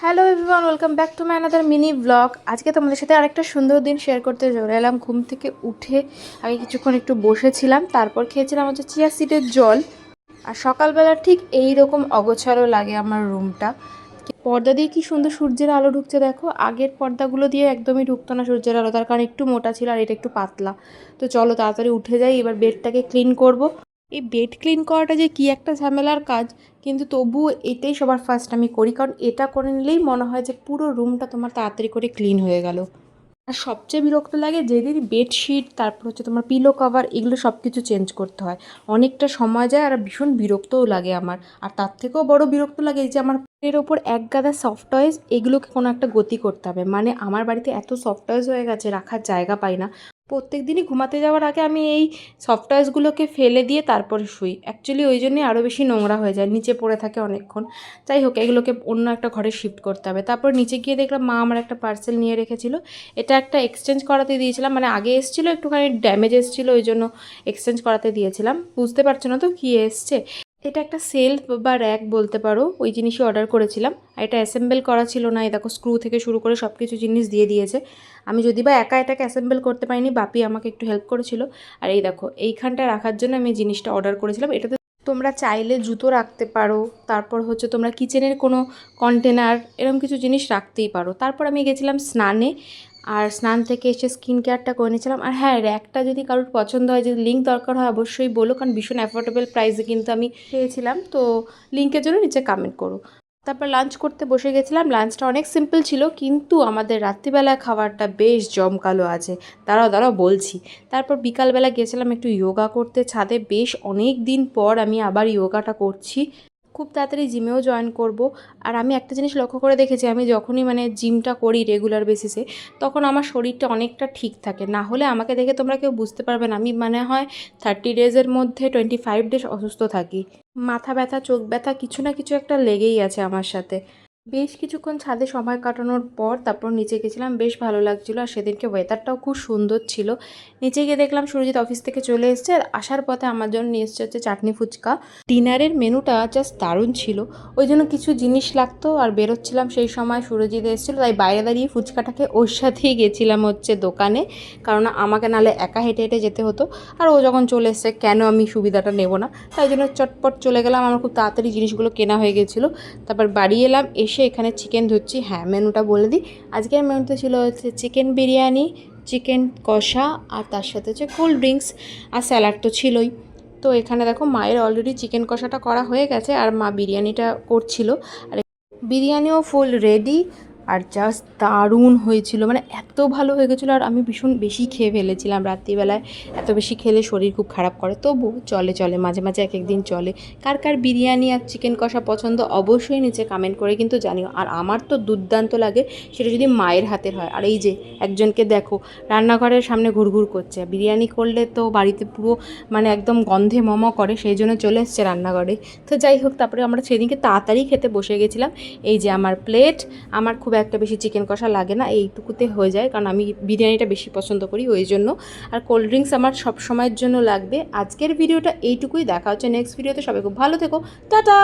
Hello everyone, welcome back to my another mini blog. আজকে তোমাদের সাথে আরেকটা সুন্দর দিন শেয়ার করতে চলে এলাম। ঘুম থেকে উঠে আগে কিছুক্ষণ একটু বসেছিলাম, তারপর খেয়েছিলাম হচ্ছে চিয়া সিডের জল। আর সকালবেলা ঠিক এই রকম অগোছালো লাগে আমার রুমটা। পর্দা দিয়ে কি সুন্দর সূর্যের আলো ঢুকছে দেখো। আগের পর্দাগুলো দিয়ে একদমই ঢুকতো না সূর্যের আলো, তার কারণ একটু মোটা ছিল আর এটা একটু পাতলা। তো চলো তাড়াতাড়ি উঠে যাই, এবার বেডটাকে ক্লিন করব। এই বেড ক্লিন করাটা যে কী একটা ঝামেলার কাজ, কিন্তু তবুও এটাই সবার ফার্স্ট আমি করি, কারণ এটা করে নিলেই মনে হয় যে পুরো রুমটা তোমার তাড়াতাড়ি করে ক্লিন হয়ে গেল। আর সবচেয়ে বিরক্ত লাগে যেদিন বেডশিট, তারপর হচ্ছে তোমার পিলো কভার, এগুলো সব কিছু চেঞ্জ করতে হয়। অনেকটা সময় যায় আর ভীষণ বিরক্তও লাগে আমার। আর তার থেকেও বড় বিরক্ত লাগে যে আমার এর ওপর এক গাদা সফট টয়েস, এগুলোকে কোনো একটা গতি করতে হবে। মানে আমার বাড়িতে এত সফট টয়েস হয়ে গেছে, রাখার জায়গা পাই না। প্রত্যেক দিনই ঘুমাতে যাওয়ার আগে আমি এই সফট টয়েসগুলোকে ফেলে দিয়ে তারপরে শুই। অ্যাকচুয়ালি ওই জন্যই আরও বেশি নোংরা হয়ে যায়, নিচে পড়ে থাকে অনেকক্ষণ। যাই হোক, এগুলোকে অন্য একটা ঘরে শিফট করতে হবে। তারপর নিচে গিয়ে দেখলাম মা আমার একটা পার্সেল নিয়ে রেখেছিল। এটা একটা এক্সচেঞ্জ করাতে দিয়েছিলাম, মানে আগে এসেছিলো একটুখানি ড্যামেজ এসেছিলো, ওই জন্য এক্সচেঞ্জ করাতে দিয়েছিলাম। বুঝতে পারছো না তো কী এসছে? এটা একটা সেলফ বা র্যাক বলতে পারো, ওই জিনিসই অর্ডার করেছিলাম। আর এটা অ্যাসেম্বল করা ছিল না, এই দেখো স্ক্রু থেকে শুরু করে সব কিছু জিনিস দিয়ে দিয়েছে। আমি যদি বা একা এটাকে অ্যাসেম্বল করতে পারিনি, বাপি আমাকে একটু হেল্প করেছিল। আর এই দেখো এইখানটা রাখার জন্য আমি জিনিসটা অর্ডার করেছিলাম। এটাতে তোমরা চাইলে জুতো রাখতে পারো, তারপর হচ্ছে তোমরা কিচেনের কোনো কন্টেনার, এরকম কিছু জিনিস রাখতেই পারো। তারপর আমি গেছিলাম স্নানে, আর স্নান থেকে এসে স্কিন কেয়ারটা করে নিয়েছিলাম। আর হ্যাঁ, র্যাকটা যদি কারোর পছন্দ হয়, যদি লিঙ্ক দরকার হয় অবশ্যই বলো, কারণ ভীষণ অ্যাফোর্ডেবল প্রাইসে কিন্তু আমি পেয়েছিলাম। তো লিঙ্কের জন্য নিচে কমেন্ট করো। তারপর লাঞ্চ করতে বসে গেছিলাম। লাঞ্চটা অনেক সিম্পল ছিল, কিন্তু আমাদের রাত্রিবেলা খাবারটা বেশ জমকালো আছে। দাঁড়াও দাঁড়াও বলছি। তারপর বিকালবেলা গেছিলাম একটু যোগা করতে ছাদে। বেশ অনেক দিন পর আমি আবার যোগাটা করছি। খুব তাড়াতাড়ি জিমেও জয়েন করব। আর আমি একটা জিনিস লক্ষ্য করে দেখেছি, আমি যখনই মানে জিমটা করি রেগুলার বেসিসে, তখন আমার শরীরটা অনেকটা ঠিক থাকে। না হলে আমাকে দেখে তোমরা কেউ বুঝতে পারবে না। আমি মানে হয় 30 ডেজের মধ্যে 25 ডেজ অসুস্থ থাকি। মাথা ব্যথা, চোখ ব্যথা, কিছু না কিছু একটা লেগেই আছে আমার সাথে। বেশ কিছুক্ষণ ছাদে সময় কাটানোর পর তারপর নিচে গেছিলাম। বেশ ভালো লাগছিলো, আর সেদিনকে ওয়েদারটাও খুব সুন্দর ছিল। নিচে গিয়ে দেখলাম সুরজিৎ অফিস থেকে চলে এসছে, আর আসার পথে আমার জন্য নিয়ে এসছে হচ্ছে চাটনি ফুচকা। ডিনারের মেনুটা জাস্ট দারুণ ছিল, ওই জন্য কিছু জিনিস লাগতো। আর বেরোচ্ছিলাম সেই সময় সুরজিৎ এসেছিলো, তাই বাইরে দাঁড়িয়ে ফুচকাটাকে ওর সাথেই গেছিলাম হচ্ছে দোকানে, কারণ আমাকে নাহলে একা হেঁটে হেঁটে যেতে হতো। আর ও যখন চলে এসছে, কেন আমি সুবিধাটা নেব না, তাই জন্য চটপট চলে গেলাম। আমার খুব তাড়াতাড়ি জিনিসগুলো কেনা হয়ে গেছিলো। তারপর বাড়ি এলাম, এসে এখানে চিকেন ধুচ্ছি। হ্যাঁ, মেনুটা বলে দিই। আজকের মেনুতে ছিল হচ্ছে চিকেন বিরিয়ানি, চিকেন কষা, আর তার সাথে হচ্ছে কোল্ড ড্রিঙ্কস, আর স্যালাড তো ছিলই। তো এখানে দেখো মায়ের অলরেডি চিকেন কষাটা করা হয়ে গেছে, আর মা বিরিয়ানিটা করছিল। আর বিরিয়ানিও ফুল রেডি, আর জাস্ট দারুণ হয়েছিল, মানে এত ভালো হয়ে গেছিলো। আর আমি ভীষণ বেশি খেয়ে ফেলেছিলাম রাত্রিবেলায়। এত বেশি খেলে শরীর খুব খারাপ করে, তবু চলে চলে, মাঝে মাঝে এক একদিন চলে। কার কার বিরিয়ানি আর চিকেন কষা পছন্দ অবশ্যই নিচে কমেন্ট করে কিন্তু জানিও। আর আমার তো দুর্দান্ত লাগে সেটা যদি মায়ের হাতের হয়। আর এই যে একজনকে দেখো রান্নাঘরের সামনে ঘুরঘুর করছে, বিরিয়ানি করলে তো বাড়িতে পুরো মানে একদম গন্ধে মম করে, সেই জন্য চলে এসছে রান্নাঘরে। তো যাই হোক, তারপরে আমরা সেদিনকে তাড়াতাড়ি খেতে বসে গেছিলাম। এই যে আমার প্লেট। আমার খুব একটা বেশি চিকেন কষা লাগে না, এইটুকুতে হয়ে যায়, কারণ আমি বিরিয়ানিটা বেশি পছন্দ করি ওই জন্য। আর কোল্ড ড্রিঙ্কস আমার সব সময়ের জন্য লাগবে। আজকের ভিডিওটা এইটুকুই, দেখা হচ্ছে নেক্সট ভিডিওতে। সবাই খুব ভালো থেকো, টাটা।